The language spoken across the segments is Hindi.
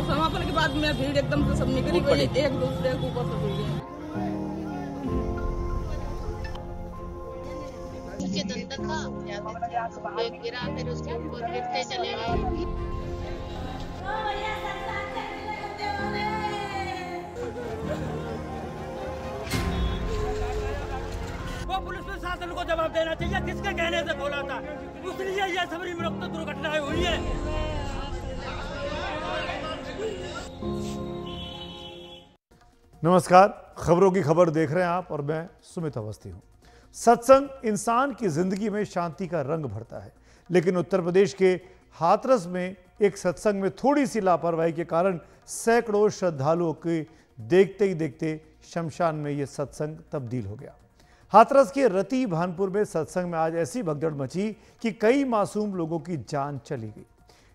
समापन के बाद में भीड़ एकदम से सब निकली गई, एक दूसरे के ऊपर सब गए। नीचे दंतक था या फिर गिरा, फिर उसके ऊपर गिरते चले गए। वो पुलिस प्रशासन को जवाब देना चाहिए, किसके कहने से बोला था, इसलिए ये सबरी में तो दुर्घटनाएं हुई है। नमस्कार, खबरों की खबर देख रहे हैं आप और मैं सुमित अवस्थी हूं। सत्संग इंसान की जिंदगी में शांति का रंग भरता है, लेकिन उत्तर प्रदेश के हाथरस में एक सत्संग में थोड़ी सी लापरवाही के कारण सैकड़ों श्रद्धालुओं के देखते ही देखते शमशान में यह सत्संग तब्दील हो गया। हाथरस के रति भानपुर में सत्संग में आज ऐसी भगदड़ मची कि कई मासूम लोगों की जान चली गई।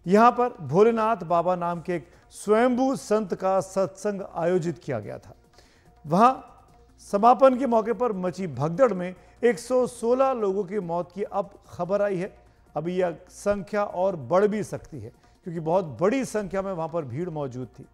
यहां पर भोलेनाथ बाबा नाम के एक स्वयंभू संत का सत्संग आयोजित किया गया था। वहां समापन के मौके पर मची भगदड़ में 116 लोगों की मौत की अब खबर आई है। अभी यह संख्या और बढ़ भी सकती है, क्योंकि बहुत बड़ी संख्या में वहां पर भीड़ मौजूद थी।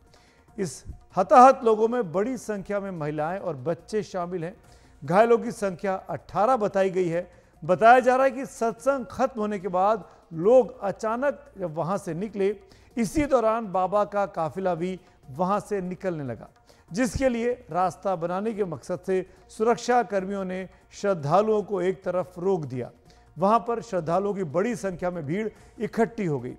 इस हताहत लोगों में बड़ी संख्या में महिलाएं और बच्चे शामिल हैं। घायलों की संख्या 18 बताई गई है। बताया जा रहा है कि सत्संग खत्म होने के बाद लोग अचानक जब वहां से निकले, इसी दौरान बाबा का काफिला भी वहां से निकलने लगा, जिसके लिए रास्ता बनाने के मकसद से सुरक्षा कर्मियों ने श्रद्धालुओं को एक तरफ रोक दिया। वहां पर श्रद्धालुओं की बड़ी संख्या में भीड़ इकट्ठी हो गई।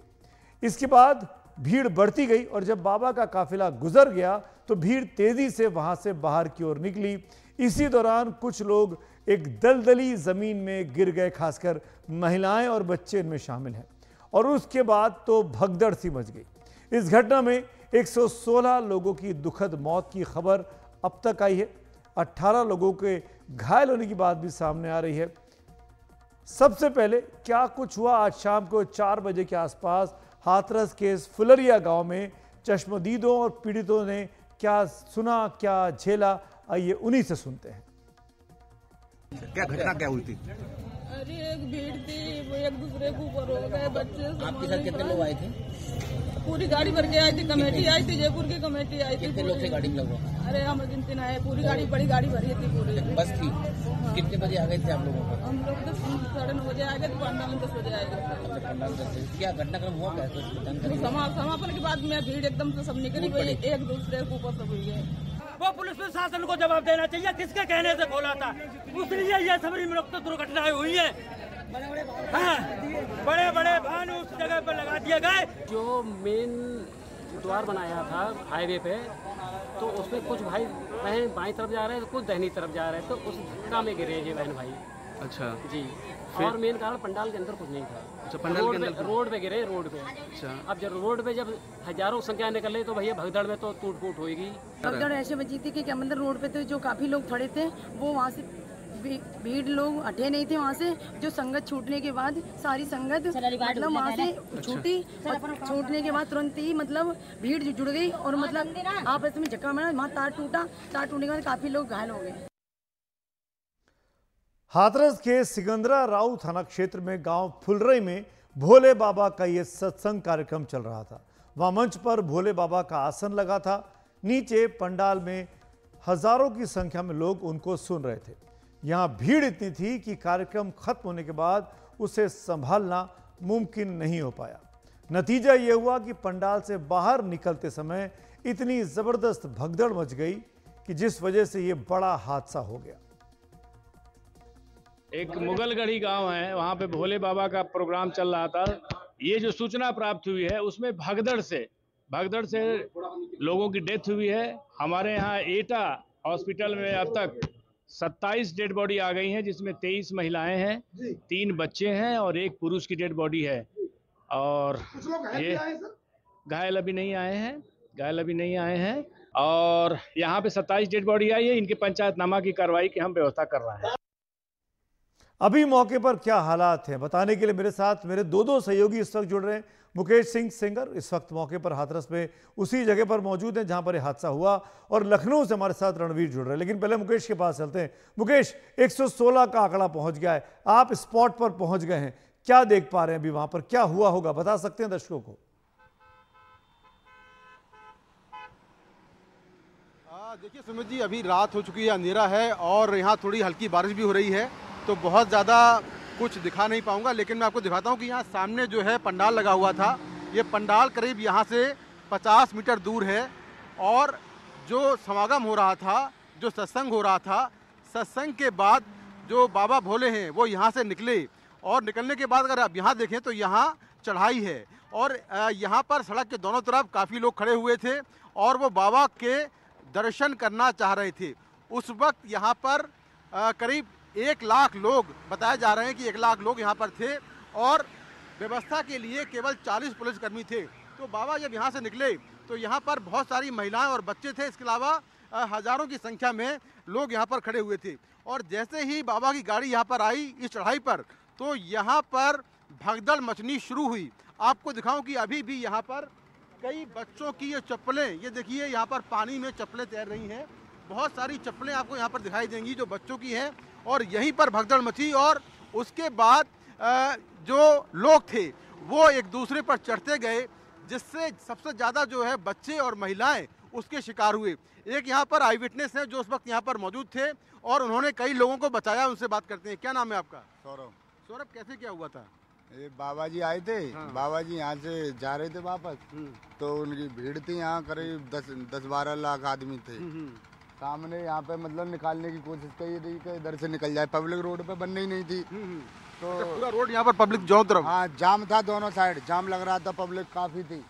इसके बाद भीड़ बढ़ती गई और जब बाबा का काफिला गुजर गया तो भीड़ तेजी से वहां से बाहर की ओर निकली। इसी दौरान कुछ लोग एक दलदली जमीन में गिर गए, खासकर महिलाएं और बच्चे इनमें शामिल हैं। और उसके बाद तो भगदड़ सी मच गई। इस घटना में 116 लोगों की दुखद मौत की खबर अब तक आई है। 18 लोगों के घायल होने की बात भी सामने आ रही है। सबसे पहले क्या कुछ हुआ आज शाम को 4 बजे के आसपास हाथरस के फुलरिया गांव में चश्मदीदों और पीड़ितों ने क्या सुना, क्या झेला, आइए उन्हीं से सुनते हैं। क्या घटना क्या हुई थी? अरे एक भीड़ थी, वो एक दूसरे के ऊपर हो गए। बच्चे आपके साथ कितने लोग आए थे? पूरी गाड़ी भर के आई थी, कमेटी आई थी, जयपुर की कमेटी आई थी। कितने लोग से गाड़ी में लगवा? अरे हम गिनती ना है, पूरी गाड़ी, बड़ी गाड़ी भरी थी पूरी। बस थी? कितने बजे आ गए थे आप लोगों का? हम लोग तो 9:30 बजे आ गए, तो पंडाल में 10 बजे आए थे। अच्छा, पंडाल से क्या घटनाक्रम हुआ, क्या समापन के बाद में भीड़ एकदम से सब निकली गई, एक दूसरे के ऊपर सब गए। वो पुलिस प्रशासन को जवाब देना चाहिए, किसके कहने से बोला था, इसलिए ये सबरी में तो दुर्घटनाएं हुई है। बड़े बड़े वाहन उस जगह पर लगा दिए गए। जो मेन द्वार बनाया था हाईवे पे, तो उसमें कुछ भाई बहन बाईं तरफ जा रहे हैं, तो कुछ दाहिनी तरफ जा रहे हैं, तो उस धक्का में गिरे ये बहन भाई। अच्छा जी। और मेन कारण पंडाल के अंदर कुछ नहीं था। अच्छा, पंडाल के अंदर रोड पे गिरे, रोड पे। अच्छा। अब जब रोड पे जब हजारों संख्या निकले तो भैया भगदड़ में तो टूट फूट होगी। भगदड़ ऐसे बची थी कि क्या मतलब रोड पे तो जो काफी लोग खड़े थे, वो वहाँ से भीड़ लोग हटे नहीं थे वहाँ से। जो संगत छूटने के बाद सारी संगत मतलब वहाँ से छूटी, छूटने के बाद तुरंत ही मतलब भीड़ जुड़ गई और मतलब आपस में झक्का मारा, वहाँ तार टूटा। तार टूटने के बाद काफी लोग घायल हो गए। हाथरस के सिकंदरा राव थाना क्षेत्र में गांव फुलरई में भोले बाबा का यह सत्संग कार्यक्रम चल रहा था। वहां मंच पर भोले बाबा का आसन लगा था। नीचे पंडाल में हजारों की संख्या में लोग उनको सुन रहे थे। यहां भीड़ इतनी थी कि कार्यक्रम खत्म होने के बाद उसे संभालना मुमकिन नहीं हो पाया। नतीजा यह हुआ कि पंडाल से बाहर निकलते समय इतनी जबरदस्त भगदड़ मच गई कि जिस वजह से यह बड़ा हादसा हो गया। एक मुगलगढ़ी गांव है, वहां पे भोले बाबा का प्रोग्राम चल रहा था। ये जो सूचना प्राप्त हुई है उसमें भगदड़ से लोगों की डेथ हुई है। हमारे यहाँ एटा हॉस्पिटल में अब तक 27 डेड बॉडी आ गई हैं, जिसमें 23 महिलाएं हैं, 3 बच्चे हैं और 1 पुरुष की डेड बॉडी है। और ये घायल अभी नहीं आए हैं और यहाँ पे 27 डेड बॉडी आई है। इनके पंचायतनामा की कार्रवाई की हम व्यवस्था कर रहे हैं। अभी मौके पर क्या हालात हैं बताने के लिए मेरे साथ मेरे दो सहयोगी इस वक्त जुड़ रहे हैं। मुकेश सिंह सेंगर इस वक्त मौके पर हाथरस में उसी जगह पर मौजूद हैं जहां पर यह हादसा हुआ, और लखनऊ से हमारे साथ रणवीर जुड़ रहे हैं। लेकिन पहले मुकेश के पास चलते हैं। मुकेश, 116 का आंकड़ा पहुंच गया है, आप स्पॉट पर पहुंच गए हैं, क्या देख पा रहे हैं अभी वहां पर, क्या हुआ होगा, बता सकते हैं दर्शकों को? देखिए सुमित जी, अभी रात हो चुकी है, अंधेरा है और यहाँ थोड़ी हल्की बारिश भी हो रही है, तो बहुत ज़्यादा कुछ दिखा नहीं पाऊंगा, लेकिन मैं आपको दिखाता हूँ कि यहाँ सामने जो है पंडाल लगा हुआ था। ये पंडाल करीब यहाँ से 50 मीटर दूर है और जो समागम हो रहा था, जो सत्संग हो रहा था, सत्संग के बाद जो बाबा भोले हैं वो यहाँ से निकले और निकलने के बाद अगर आप यहाँ देखें तो यहाँ चढ़ाई है और यहाँ पर सड़क के दोनों तरफ काफ़ी लोग खड़े हुए थे और वो बाबा के दर्शन करना चाह रहे थे। उस वक्त यहाँ पर करीब 1 लाख लोग, बताया जा रहे हैं कि 1 लाख लोग यहाँ पर थे और व्यवस्था के लिए केवल 40 पुलिसकर्मी थे। तो बाबा जब यहाँ से निकले तो यहाँ पर बहुत सारी महिलाएं और बच्चे थे, इसके अलावा हजारों की संख्या में लोग यहाँ पर खड़े हुए थे। और जैसे ही बाबा की गाड़ी यहाँ पर आई इस चढ़ाई पर, तो यहाँ पर भगदड़ मचनी शुरू हुई। आपको दिखाऊं कि अभी भी यहाँ पर कई बच्चों की ये चप्पलें, ये देखिए यहाँ पर पानी में चप्पलें तैर रही हैं। बहुत सारी चप्पलें आपको यहाँ पर दिखाई देंगी जो बच्चों की हैं और यहीं पर भगदड़ मची और उसके बाद जो लोग थे वो एक दूसरे पर चढ़ते गए, जिससे सबसे ज़्यादा जो है बच्चे और महिलाएं उसके शिकार हुए। एक यहाँ पर आई विटनेस है जो उस वक्त यहाँ पर मौजूद थे और उन्होंने कई लोगों को बचाया। उनसे बात करते हैं। क्या नाम है आपका? सौरभ। सौरभ, कैसे क्या हुआ था? ये बाबा जी आए थे। हाँ। बाबा जी यहाँ से जा रहे थे वापस, तो उनकी भीड़ थी यहाँ, करीब 10-12 लाख आदमी थे। सामने यहाँ पे मतलब निकालने की कोशिश की थी कि इधर से निकल जाए, पब्लिक रोड पे बननी ही नहीं थी। तो पूरा रोड यहाँ पर पब्लिक दोनों तरफ, हाँ जाम था, दोनों साइड जाम लग रहा था, पब्लिक काफी थी।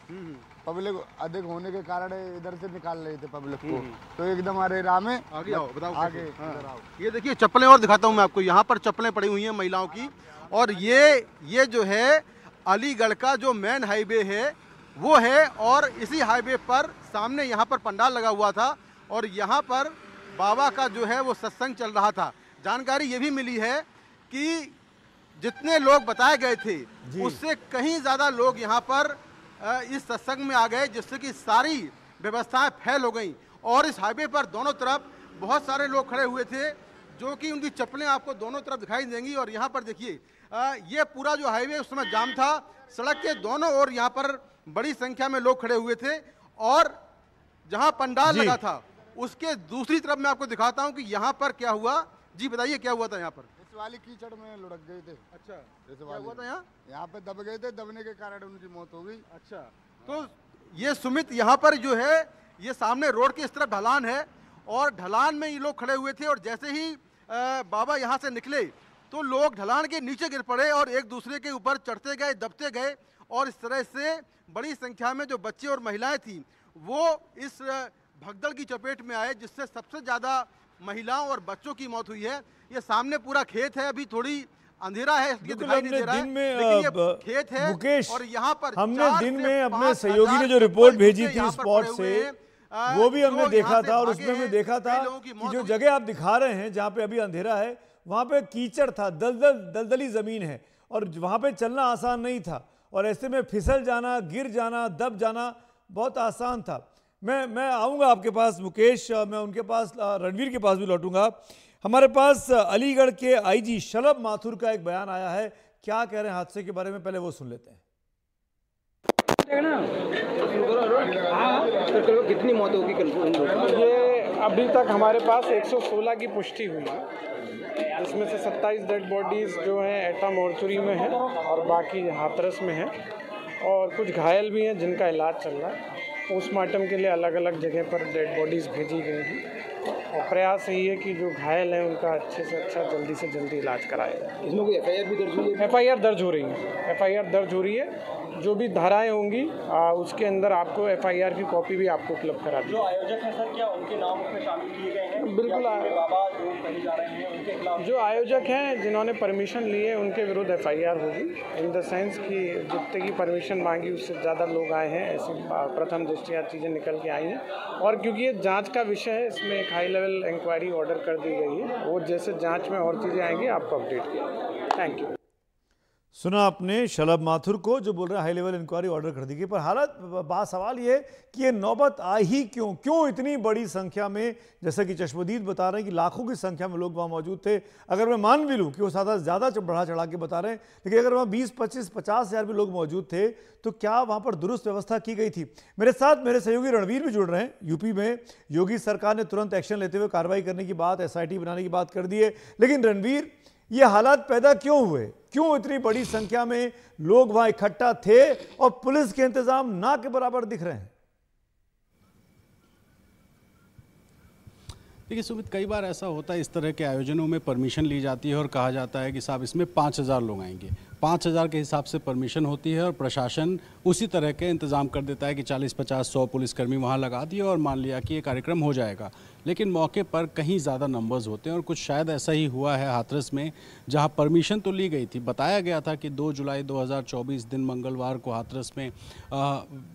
पब्लिक अधिक होने के कारण इधर से निकाल रहे थे पब्लिक को, तो एकदम अरे राम है। आगे आओ, बताओ आगे। हाँ। ये देखिए चप्पलें और दिखाता हूँ मैं आपको, यहाँ पर चप्पलें पड़ी हुई हैं महिलाओं की। और ये जो है अलीगढ़ का जो मेन हाईवे है वो है और इसी हाईवे पर सामने यहाँ पर पंडाल लगा हुआ था और यहाँ पर बाबा का जो है वो सत्संग चल रहा था। जानकारी ये भी मिली है कि जितने लोग बताए गए थे उससे कहीं ज़्यादा लोग यहाँ पर इस सत्संग में आ गए, जिससे कि सारी व्यवस्थाएं फैल हो गई और इस हाईवे पर दोनों तरफ बहुत सारे लोग खड़े हुए थे जो कि उनकी चप्पलें आपको दोनों तरफ दिखाई देंगी। और यहाँ पर देखिए ये पूरा जो हाईवे उस समय जाम था, सड़क के दोनों ओर यहाँ पर बड़ी संख्या में लोग खड़े हुए थे और जहाँ पंडाल लगा था उसके दूसरी तरफ मैं आपको दिखाता हूँ कि यहाँ पर क्या हुआ। जी बताइए क्या हुआ था यहाँ पर? इस वाली कीचड़ में लुढ़क गए थे। अच्छा, क्या हुआ था यहाँ पे दब गए थे, दबने के कारण उनकी मौत हो गई। अच्छा, तो ये सुमित यहाँ पर जो है ये सामने रोड के इस तरफ ढलान है और ढलान में ये लोग खड़े हुए थे और जैसे ही बाबा यहाँ से निकले तो लोग ढलान के नीचे गिर पड़े और एक दूसरे के ऊपर चढ़ते गए, दबते गए और इस तरह से बड़ी संख्या में जो बच्चे और महिलाएं थी वो इस भगदड़ की चपेट में आए, जिससे सबसे ज़्यादा महिलाओं और बच्चों की मौत हुई है। ये सामने पूरा खेत है, अभी थोड़ी अंधेरा है इसलिए दिखाई नहीं दे रहा है, लेकिन ये खेत है। मुकेश, और यहाँ पर हमने दिन में अपने सहयोगी ने जो रिपोर्ट भेजी थी स्पॉट से वो भी हमने देखा था और उसमें हमने देखा था कि जो जगह आप दिखा रहे हैं जहाँ पे अभी अंधेरा है वहाँ पे कीचड़ था, दलदली जमीन है और वहाँ पे चलना आसान नहीं था और ऐसे में फिसल जाना, गिर जाना, दब जाना बहुत आसान था। मैं आऊँगा आपके पास मुकेश, मैं उनके पास रणवीर के पास भी लौटूंगा। हमारे पास अलीगढ़ के आईजी शलभ माथुर का एक बयान आया है, क्या कह रहे हैं हादसे के बारे में, पहले वो सुन लेते हैं। कितनी मौत होगी कंफर्म? ये अभी तक हमारे पास 116 की पुष्टि हुई है, इसमें से 27 डेड बॉडीज़ जो हैं एटा मोर्चरी में हैं और बाकी हाथरस में हैं और कुछ घायल भी हैं जिनका इलाज चल रहा है। पोस्टमार्टम के लिए अलग अलग जगह पर डेड बॉडीज़ भेजी गई हैं और प्रयास यही है कि जो घायल हैं उनका अच्छे से अच्छा जल्दी से जल्दी इलाज कराया जाए। इसमें कोई एफआईआर भी दर्ज हुई है? एफआईआर दर्ज हो रही है, एफआईआर दर्ज हो रही है। जो भी धाराएं होंगी उसके अंदर आपको एफआईआर की कॉपी भी आपको उपलब्ध करा दी। जो आयोजक हैं सर, क्या उनके नाम उसमें शामिल किए गए हैं? बिल्कुल, बाबा जो कहे जा रहे हैं उनके खिलाफ जो आयोजक हैं जिन्होंने परमिशन लिए उनके विरुद्ध एफआईआर होगी, इन द सेंस कि जितने की परमिशन मांगी उससे ज़्यादा लोग आए हैं, ऐसी प्रथम दृष्टया चीज़ें निकल के आई हैं। और क्योंकि ये जांच का विषय है, इसमें एक हाई लेवल इंक्वायरी ऑर्डर कर दी गई है, वो जैसे जांच में और चीज़ें आएंगी आपको अपडेट किया। Thank you. सुना आपने शलभ माथुर को जो बोल रहे हैं हाई लेवल इंक्वायरी ऑर्डर कर दी गई, पर हालत बात सवाल ये है कि ये नौबत आई ही क्यों इतनी बड़ी संख्या में। जैसा कि चश्मदीद बता रहे हैं कि लाखों की संख्या में लोग वहाँ मौजूद थे। अगर मैं मान भी लूँ कि वो ज़्यादा बढ़ा चढ़ा के बता रहे हैं, लेकिन अगर वहाँ 20, 25, 50 हज़ार भी लोग मौजूद थे तो क्या वहाँ पर दुरुस्त व्यवस्था की गई थी? मेरे साथ मेरे सहयोगी रणवीर भी जुड़ रहे हैं। यूपी में योगी सरकार ने तुरंत एक्शन लेते हुए कार्रवाई करने की बात, SIT बनाने की बात कर दी है, लेकिन रणवीर ये हालात पैदा क्यों हुए? क्यों इतनी बड़ी संख्या में लोग वहां इकट्ठा थे और पुलिस के इंतजाम ना के बराबर दिख रहे हैं? देखिए सुमित, कई बार ऐसा होता है इस तरह के आयोजनों में परमिशन ली जाती है और कहा जाता है कि साहब इसमें 5000 लोग आएंगे। 5000 के हिसाब से परमिशन होती है और प्रशासन उसी तरह के इंतजाम कर देता है कि 40, 50, 100 पुलिसकर्मी वहाँ लगा दिए और मान लिया कि ये कार्यक्रम हो जाएगा। लेकिन मौके पर कहीं ज़्यादा नंबर्स होते हैं और कुछ शायद ऐसा ही हुआ है हाथरस में, जहाँ परमिशन तो ली गई थी। बताया गया था कि 2 जुलाई 2024 दिन मंगलवार को हाथरस में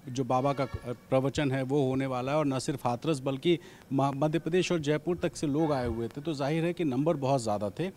जो बाबा का प्रवचन है वो होने वाला है और न सिर्फ हाथरस बल्कि मध्य प्रदेश और जयपुर तक से लोग आए हुए थे। तो जाहिर है कि नंबर बहुत ज़्यादा थे।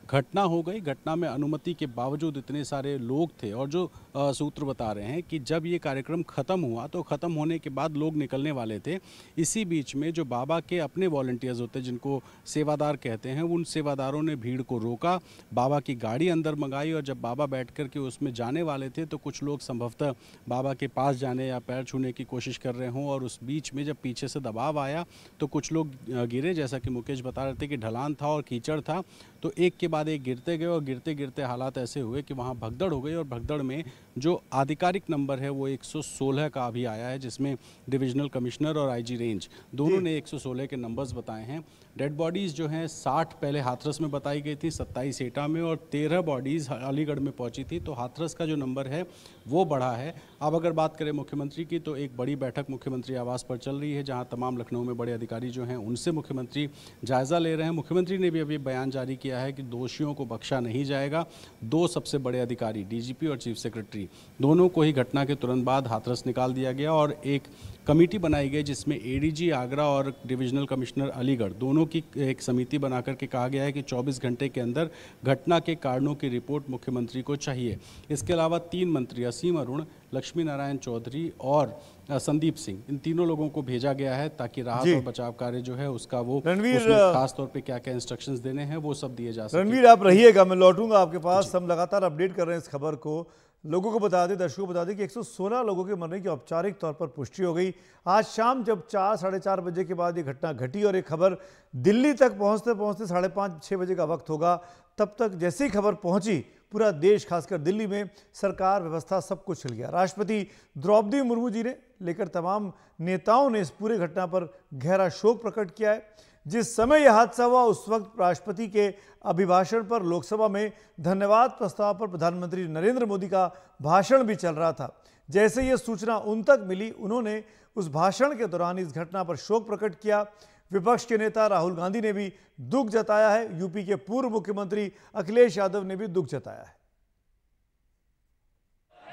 घटना हो गई, घटना में अनुमति के बावजूद इतने सारे लोग थे और जो सूत्र बता रहे हैं कि जब ये कार्यक्रम ख़त्म हुआ तो ख़त्म होने के बाद लोग निकलने वाले थे। इसी बीच में जो बाबा के अपने वॉलंटियर्स होते हैं जिनको सेवादार कहते हैं, उन सेवादारों ने भीड़ को रोका, बाबा की गाड़ी अंदर मंगाई और जब बाबा बैठ कर के उसमें जाने वाले थे तो कुछ लोग संभवतः बाबा के पास जाने या पैर छूने की कोशिश कर रहे हों और उस बीच में जब पीछे से दबाव आया तो कुछ लोग गिरे। जैसा कि मुकेश बता रहे थे कि ढलान था और कीचड़ था, तो एक के बाद एक गिरते गए और गिरते गिरते हालात ऐसे हुए कि वहाँ भगदड़ हो गई और भगदड़ में जो आधिकारिक नंबर है वो 116 का अभी आया है, जिसमें डिविजनल कमिश्नर और IG रेंज दोनों ने 116 के नंबर्स बताए हैं। डेड बॉडीज़ जो हैं 60 पहले हाथरस में बताई गई थी, 27 एटा में और 13 बॉडीज़ अलीगढ़ में पहुंची थी। तो हाथरस का जो नंबर है वो बढ़ा है। अब अगर बात करें मुख्यमंत्री की तो एक बड़ी बैठक मुख्यमंत्री आवास पर चल रही है, जहां तमाम लखनऊ में बड़े अधिकारी जो हैं उनसे मुख्यमंत्री जायज़ा ले रहे हैं। मुख्यमंत्री ने भी अभी बयान जारी किया है कि दोषियों को बख्शा नहीं जाएगा। 2 सबसे बड़े अधिकारी DGP और चीफ सेक्रेटरी दोनों को ही घटना के तुरंत बाद हाथरस निकाल दिया गया और एक कमेटी बनाई गई जिसमें ADG आगरा और डिविजनल कमिश्नर अलीगढ़ दोनों की एक समिति बना करके कहा गया है कि 24 घंटे के अंदर घटना के कारणों की रिपोर्ट मुख्यमंत्री को चाहिए। इसके अलावा 3 मंत्री असीम अरुण, लक्ष्मी नारायण चौधरी और संदीप सिंह, इन तीनों लोगों को भेजा गया है ताकि राहत और बचाव कार्य जो है उसका वो खास तौर पे क्या क्या इंस्ट्रक्शंस देने हैं वो सब दिए जा सके। रणवीर आप रहिएगा, मैं लौटूंगा आपके पास। हम लगातार अपडेट कर रहे हैं इस खबर को, लोगों को बता दें, दर्शकों को बता दें कि 116 लोगों के मरने की औपचारिक तौर पर पुष्टि हो गई। आज शाम जब 4, साढ़े 4 बजे के बाद ये घटना घटी और ये खबर दिल्ली तक पहुंचते पहुंचते 5:30, 6 बजे का वक्त होगा, तब तक जैसे ही खबर पहुंची पूरा देश खासकर दिल्ली में सरकार व्यवस्था सब कुछ हिल गया। राष्ट्रपति द्रौपदी मुर्मू जी ने लेकर तमाम नेताओं ने इस पूरे घटना पर गहरा शोक प्रकट किया है। जिस समय यह हादसा हुआ उस वक्त राष्ट्रपति के अभिभाषण पर लोकसभा में धन्यवाद प्रस्ताव पर प्रधानमंत्री नरेंद्र मोदी का भाषण भी चल रहा था। जैसे यह सूचना उन तक मिली, उन्होंने उस भाषण के दौरान इस घटना पर शोक प्रकट किया। विपक्ष के नेता राहुल गांधी ने भी दुख जताया है। यूपी के पूर्व मुख्यमंत्री अखिलेश यादव ने भी दुख जताया है।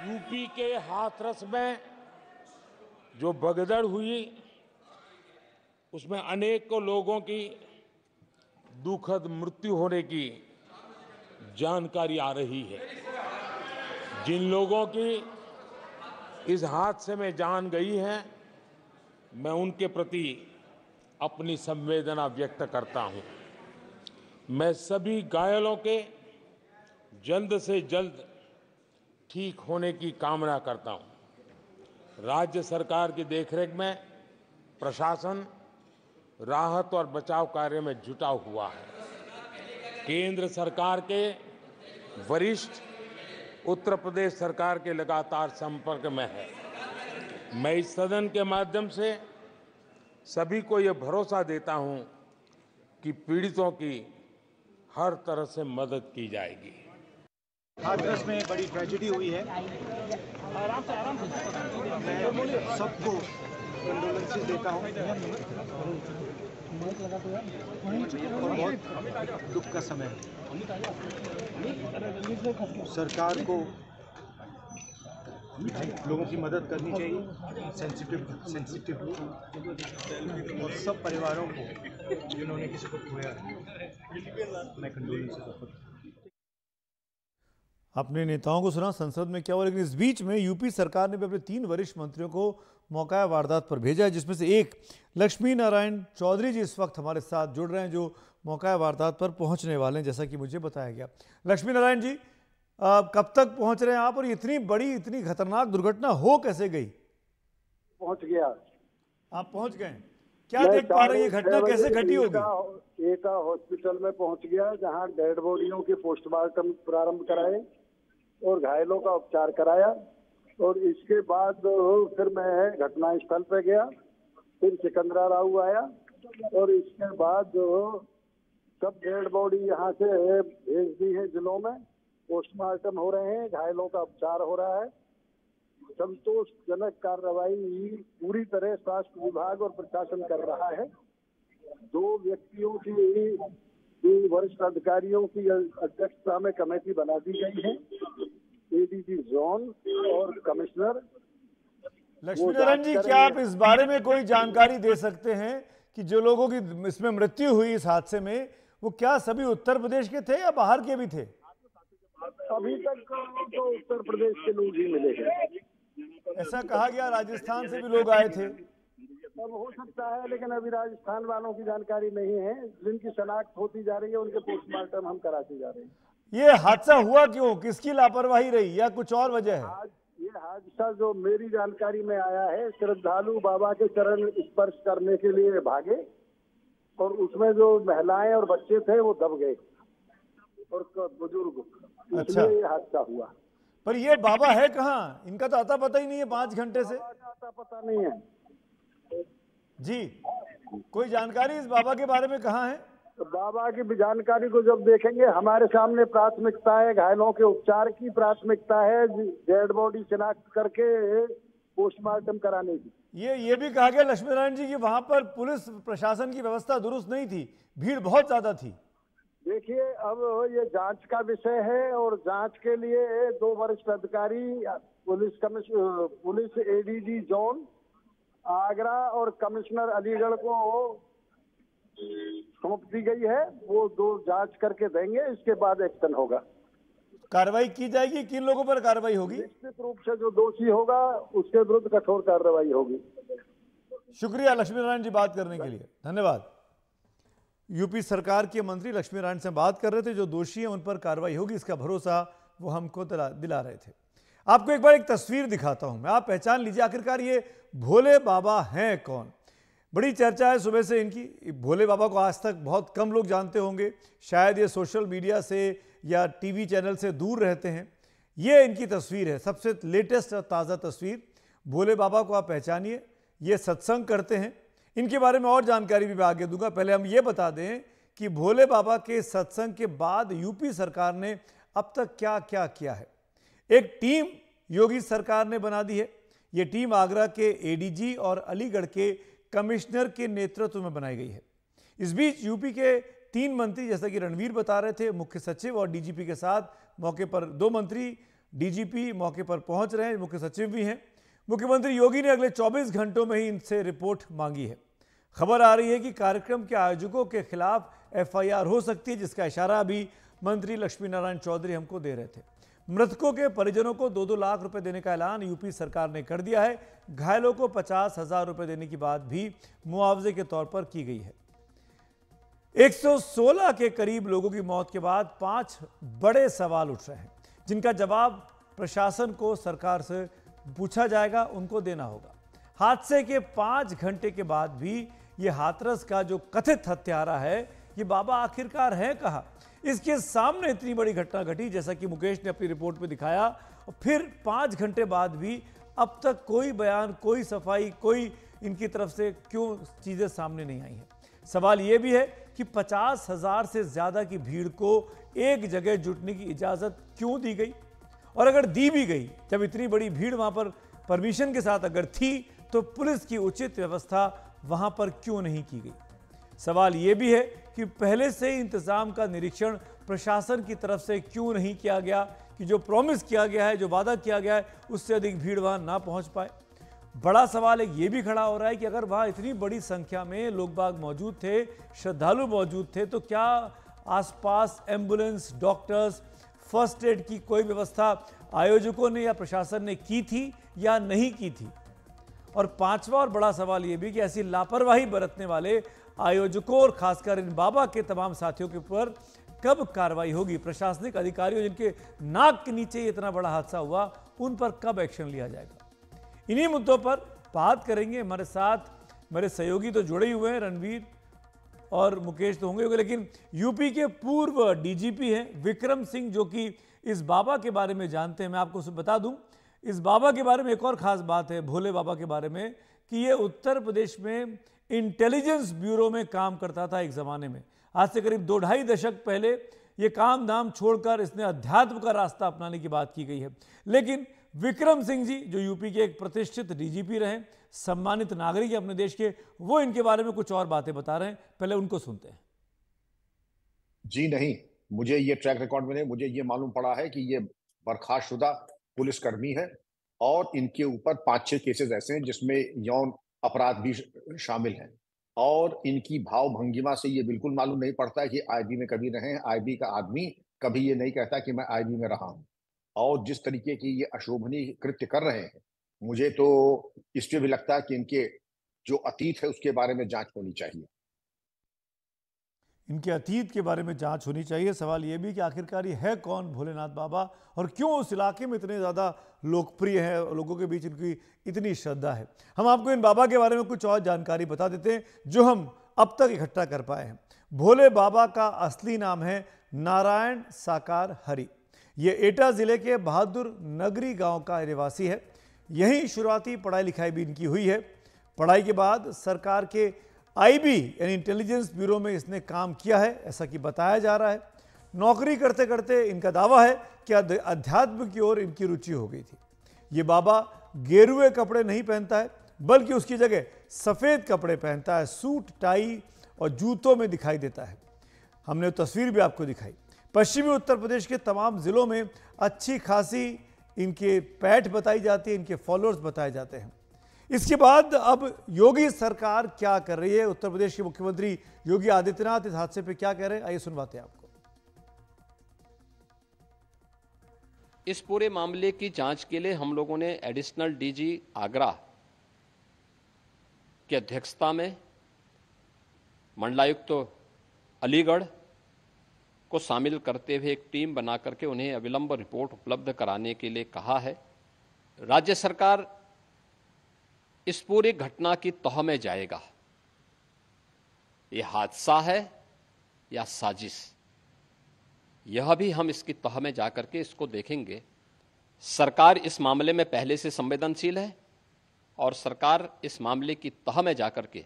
यूपी के हाथरस में जो भगदड़ हुई उसमें अनेकों लोगों की दुखद मृत्यु होने की जानकारी आ रही है। जिन लोगों की इस हादसे में जान गई है, मैं उनके प्रति अपनी संवेदना व्यक्त करता हूं। मैं सभी घायलों के जल्द से जल्द ठीक होने की कामना करता हूं। राज्य सरकार की देखरेख में प्रशासन राहत और बचाव कार्य में जुटा हुआ है। केंद्र सरकार के वरिष्ठ उत्तर प्रदेश सरकार के लगातार संपर्क में है। मैं इस सदन के माध्यम से सभी को यह भरोसा देता हूं कि पीड़ितों की हर तरह से मदद की जाएगी। हाथरस में बड़ी ट्रेजेडी हुई है। मैं सबको कंडोलेंसेस देता हूं और बहुत दुख का समय है। सरकार को लोगों की मदद करनी चाहिए सेंसिटिवली और सब परिवारों को जिन्होंने किसी को खोया है, मैं कंडोलेंसेस ऑफर। अपने नेताओं को सुना संसद में क्या हुआ, लेकिन इस बीच में यूपी सरकार ने भी अपने 3 वरिष्ठ मंत्रियों को मौका वारदात पर भेजा है, जिसमें से एक लक्ष्मी नारायण चौधरी जी इस वक्त हमारे साथ जुड़ रहे हैं, जो मौका वारदात पर पहुंचने वाले हैं, जैसा कि मुझे बताया गया। लक्ष्मी नारायण जी, कब तक पहुंच रहे हैं आप, और इतनी बड़ी इतनी खतरनाक दुर्घटना हो कैसे गई? पहुंच गया। आप पहुंच गए, क्या देख पा रहे हैं, ये घटना कैसे घटी होगी? एटा हॉस्पिटल में पहुंच गया, जहां डेड बॉडियों के पोस्टमार्टम प्रारंभ कराए और घायलों का उपचार कराया, और इसके बाद फिर मैं घटनास्थल पे गया, फिर सिकंदरा राव आया, और इसके बाद सब डेड बॉडी यहाँ से भेज दी है जिलों में, पोस्टमार्टम हो रहे हैं, घायलों का उपचार हो रहा है। संतोषजनक कार्रवाई पूरी तरह स्वास्थ्य विभाग और प्रशासन कर रहा है। 2 व्यक्तियों की, 2 वरिष्ठ अधिकारियों की अध्यक्षता में कमेटी बना दी गई है, एडीजी जोन और कमिश्नर। लक्ष्मी नारायण जी, क्या आप इस बारे में कोई जानकारी दे सकते हैं कि जो लोगों की इसमें मृत्यु हुई इस हादसे में, वो क्या सभी उत्तर प्रदेश के थे या बाहर के भी थे? अभी तक तो उत्तर प्रदेश के लोग ही मिले हैं। ऐसा कहा गया राजस्थान से भी लोग आए थे। अब हो सकता है, लेकिन अभी राजस्थान वालों की जानकारी नहीं है। जिनकी शनाख्त होती जा रही है उनके पोस्टमार्टम हम कराते जा रहे हैं। ये हादसा हुआ क्यों, किसकी लापरवाही रही या कुछ और वजह है? ये हादसा जो मेरी जानकारी में आया है, श्रद्धालु बाबा के चरण स्पर्श करने के लिए भागे, और उसमें जो महिलाएं और बच्चे थे वो दब गए और बुजुर्ग, अच्छा, ये हादसा हुआ। पर ये बाबा है कहाँ? इनका तो आता पता ही नहीं है 5 घंटे से। आता पता नहीं है जी, कोई जानकारी इस बाबा के बारे में कहाँ है? तो बाबा की जानकारी को जब देखेंगे, हमारे सामने प्राथमिकता है घायलों के उपचार की, प्राथमिकता है डेड बॉडी शिनाख्त करके पोस्टमार्टम कराने की। ये भी कहा गया लक्ष्मी नारायण जी कि वहां पर पुलिस प्रशासन की व्यवस्था दुरुस्त नहीं थी, भीड़ बहुत ज्यादा थी। देखिए, अब ये जांच का विषय है, और जांच के लिए 2 वरिष्ठ अधिकारी, पुलिस एडीजी जोन आगरा और कमिश्नर अलीगढ़ को सौंप दी गई है। वो 2 जांच करके देंगे, इसके बाद एक्शन होगा। कार्रवाई की जाएगी, किन लोगों पर कार्रवाई होगी? निश्चित रूप से जो दोषी होगा उसके विरुद्ध कठोर कार्रवाई होगी। शुक्रिया लक्ष्मी नारायण जी बात करने के लिए, धन्यवाद। यूपी सरकार के मंत्री लक्ष्मी नारायण से बात कर रहे थे, जो दोषी हैं उन पर कार्रवाई होगी, इसका भरोसा वो हमको दिला रहे थे। आपको एक बार एक तस्वीर दिखाता हूं मैं, आप पहचान लीजिए आखिरकार ये भोले बाबा हैं कौन। बड़ी चर्चा है सुबह से इनकी। भोले बाबा को आज तक बहुत कम लोग जानते होंगे, शायद ये सोशल मीडिया से या टीवी चैनल से दूर रहते हैं। ये इनकी तस्वीर है, सबसे लेटेस्ट और ताज़ा तस्वीर। भोले बाबा को आप पहचानिए, ये सत्संग करते हैं। इनके बारे में और जानकारी भी मैं आगे दूंगा। पहले हम ये बता दें कि भोले बाबा के सत्संग के बाद यूपी सरकार ने अब तक क्या क्या किया है। एक टीम योगी सरकार ने बना दी है। ये टीम आगरा के एडीजी और अलीगढ़ के कमिश्नर के नेतृत्व में बनाई गई है। इस बीच यूपी के 3 मंत्री, जैसा कि रणवीर बता रहे थे, मुख्य सचिव और डीजीपी के साथ मौके पर 2 मंत्री, डीजीपी मौके पर पहुंच रहे हैं, मुख्य सचिव भी हैं। मुख्यमंत्री योगी ने अगले 24 घंटों में ही इनसे रिपोर्ट मांगी है। खबर आ रही है कि कार्यक्रम के आयोजकों के खिलाफ एफआईआर हो सकती है, जिसका इशारा अभी मंत्री लक्ष्मी नारायण चौधरी हमको दे रहे थे। मृतकों के परिजनों को 2-2 लाख रुपए देने का ऐलान यूपी सरकार ने कर दिया है। घायलों को 50,000 रुपए देने की बात भी मुआवजे के तौर पर की गई है। 116 के करीब लोगों की मौत के बाद 5 बड़े सवाल उठ रहे हैं, जिनका जवाब प्रशासन को सरकार से पूछा जाएगा, उनको देना होगा। हादसे के 5 घंटे के बाद भी ये हाथरस का जो कथित हत्यारा है, ये बाबा आखिरकार है कहाँ? इसके सामने इतनी बड़ी घटना घटी, जैसा कि मुकेश ने अपनी रिपोर्ट में दिखाया, और फिर 5 घंटे बाद भी अब तक कोई बयान, कोई सफाई, कोई इनकी तरफ से क्यों चीजें सामने नहीं आई हैं। सवाल यह भी है कि 50,000 से ज्यादा की भीड़ को एक जगह जुटने की इजाजत क्यों दी गई, और अगर दी भी गई, जब इतनी बड़ी भीड़ वहां पर परमिशन के साथ अगर थी, तो पुलिस की उचित व्यवस्था वहां पर क्यों नहीं की गई। सवाल यह भी है कि पहले से ही इंतजाम का निरीक्षण प्रशासन की तरफ से क्यों नहीं किया गया, कि जो प्रॉमिस किया गया है, जो वादा किया गया है, उससे अधिक भीड़ वहां ना पहुंच पाए। बड़ा सवाल एक ये भी खड़ा हो रहा है कि अगर वहां इतनी बड़ी संख्या में लोग बाग मौजूद थे, श्रद्धालु मौजूद थे, तो क्या आसपास एम्बुलेंस, डॉक्टर्स, फर्स्ट एड की कोई व्यवस्था आयोजकों ने या प्रशासन ने की थी या नहीं की थी। और पांचवा और बड़ा सवाल यह भी कि ऐसी लापरवाही बरतने वाले आयोजकों और खासकर इन बाबा के तमाम साथियों के ऊपर कब कार्रवाई होगी। प्रशासनिक अधिकारियों जिनके नाक के नीचे इतना बड़ा हादसा हुआ, उन पर कब एक्शन लिया जाएगा। इन्हीं मुद्दों पर बात करेंगे। हमारे साथ मेरे सहयोगी तो जुड़े ही हुए हैं, रणवीर और मुकेश तो होंगे, लेकिन यूपी के पूर्व डीजीपी हैं विक्रम सिंह, जो कि इस बाबा के बारे में जानते हैं। मैं आपको बता दूं, इस बाबा के बारे में एक और खास बात है, भोले बाबा के बारे में, कि ये उत्तर प्रदेश में इंटेलिजेंस ब्यूरो में काम करता था एक ज़माने में। आज से करीब 2-2.5 दशक पहले ये काम धाम छोड़कर इसने अध्यात्म का रास्ता अपनाने की बात की गई है। लेकिन विक्रम सिंह जी, जो यूपी के एक प्रतिष्ठित डीजीपी रहे, सम्मानित नागरिक है अपने देश के, वो इनके बारे में कुछ और बातें बता रहे हैं। पहले उनको सुनते हैं। जी नहीं, मुझे ये ट्रैक रिकॉर्ड में नहीं, मुझे ये मालूम पड़ा है कि ये बर्खास्तशुदा पुलिसकर्मी है और इनके ऊपर 5-6 केसेस ऐसे हैं जिसमें यौन अपराध भी शामिल हैं। और इनकी भाव भंगिमा से ये बिल्कुल मालूम नहीं पड़ता है कि आईबी में कभी रहे हैं। आईबी का आदमी कभी ये नहीं कहता कि मैं आईबी में रहा हूं। और जिस तरीके की ये अशोभनीय कृत्य कर रहे हैं, मुझे तो इससे भी लगता है कि इनके जो अतीत है उसके बारे में जांच होनी चाहिए। इनके अतीत के बारे में जांच होनी चाहिए। सवाल यह भी कि आखिरकार ये है कौन भोलेनाथ बाबा, और क्यों उस इलाके में इतने ज़्यादा लोकप्रिय है, लोगों के बीच इनकी इतनी श्रद्धा है। हम आपको इन बाबा के बारे में कुछ और जानकारी बता देते हैं जो हम अब तक इकट्ठा कर पाए हैं। भोले बाबा का असली नाम है नारायण साकार हरि। ये एटा ज़िले के बहादुर नगरी गाँव का निवासी है। यहीं शुरुआती पढ़ाई लिखाई भी इनकी हुई है। पढ़ाई के बाद सरकार के आईबी यानी इंटेलिजेंस ब्यूरो में इसने काम किया है, ऐसा कि बताया जा रहा है। नौकरी करते करते इनका दावा है कि अध्यात्म की ओर इनकी रुचि हो गई थी। ये बाबा गेरुए कपड़े नहीं पहनता है, बल्कि उसकी जगह सफ़ेद कपड़े पहनता है, सूट टाई और जूतों में दिखाई देता है। हमने तस्वीर भी आपको दिखाई। पश्चिमी उत्तर प्रदेश के तमाम ज़िलों में अच्छी खासी इनके पैठ बताई जाती है, इनके फॉलोअर्स बताए जाते हैं। इसके बाद अब योगी सरकार क्या कर रही है, उत्तर प्रदेश के मुख्यमंत्री योगी आदित्यनाथ इस हादसे पे क्या कह रहे हैं, आइए सुनवाते हैं आपको। इस पूरे मामले की जांच के लिए हम लोगों ने एडिशनल डीजी आगरा की अध्यक्षता में मंडलायुक्त अलीगढ़ को शामिल करते हुए एक टीम बना करके उन्हें अविलंब रिपोर्ट उपलब्ध कराने के लिए कहा है। राज्य सरकार इस पूरी घटना की तह में जाएगा। यह हादसा है या साजिश, यह भी हम इसकी तह में जाकर के इसको देखेंगे। सरकार इस मामले में पहले से संवेदनशील है और सरकार इस मामले की तह में जाकर के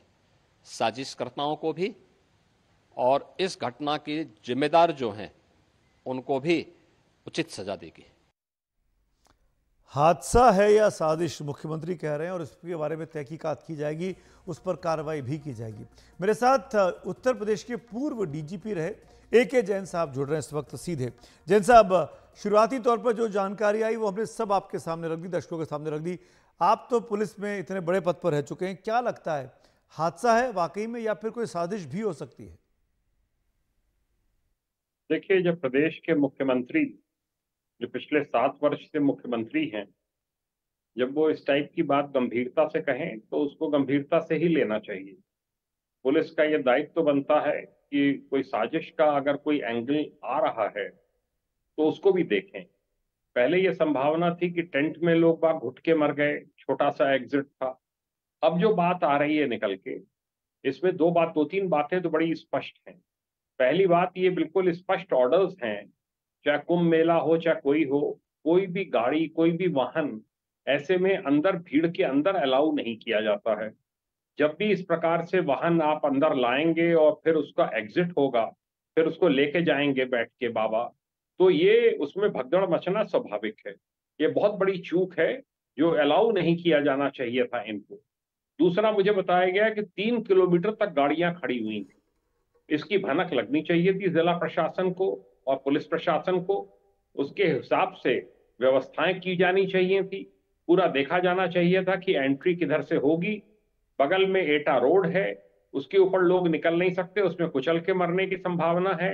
साजिशकर्ताओं को भी और इस घटना के जिम्मेदार जो हैं उनको भी उचित सजा देगी। हादसा है या साजिश, मुख्यमंत्री कह रहे हैं, और इसके बारे में तहकीकात की जाएगी, उस पर कार्रवाई भी की जाएगी। मेरे साथ उत्तर प्रदेश के पूर्व डीजीपी रहे AK जैन साहब जुड़ रहे हैं इस वक्त सीधे। जैन साहब, शुरुआती तौर पर जो जानकारी आई वो हमने सब आपके सामने रख दी, दर्शकों के सामने रख दी। आप तो पुलिस में इतने बड़े पद पर रह चुके हैं, क्या लगता है, हादसा है वाकई में या फिर कोई साजिश भी हो सकती है? देखिए, जब प्रदेश के मुख्यमंत्री जो पिछले 7 वर्ष से मुख्यमंत्री हैं, जब वो इस टाइप की बात गंभीरता से कहें तो उसको गंभीरता से ही लेना चाहिए। पुलिस का ये दायित्व तो बनता है कि कोई साजिश का अगर कोई एंगल आ रहा है तो उसको भी देखें। पहले ये संभावना थी कि टेंट में लोग बाग घुट के मर गए, छोटा सा एग्जिट था। अब जो बात आ रही है निकल के, इसमें 2-3 बातें तो बड़ी स्पष्ट हैं। पहली बात, ये बिल्कुल स्पष्ट ऑर्डर्स हैं, चाहे कुंभ मेला हो चाहे कोई हो, कोई भी गाड़ी कोई भी वाहन ऐसे में अंदर भीड़ के अंदर अलाउ नहीं किया जाता है। जब भी इस प्रकार से वाहन आप अंदर लाएंगे और फिर उसका एग्जिट होगा, फिर उसको लेके जाएंगे बैठ के बाबा, तो ये उसमें भगदड़ मचना स्वाभाविक है। ये बहुत बड़ी चूक है जो अलाउ नहीं किया जाना चाहिए था इनको। दूसरा, मुझे बताया गया कि 3 किलोमीटर तक गाड़ियां खड़ी हुई थी। इसकी भनक लगनी चाहिए थी जिला प्रशासन को और पुलिस प्रशासन को। उसके हिसाब से व्यवस्थाएं की जानी चाहिए थी। पूरा देखा जाना चाहिए था कि एंट्री किधर से होगी। बगल में एटा रोड है, उसके ऊपर लोग निकल नहीं सकते, उसमें कुचल के मरने की संभावना है।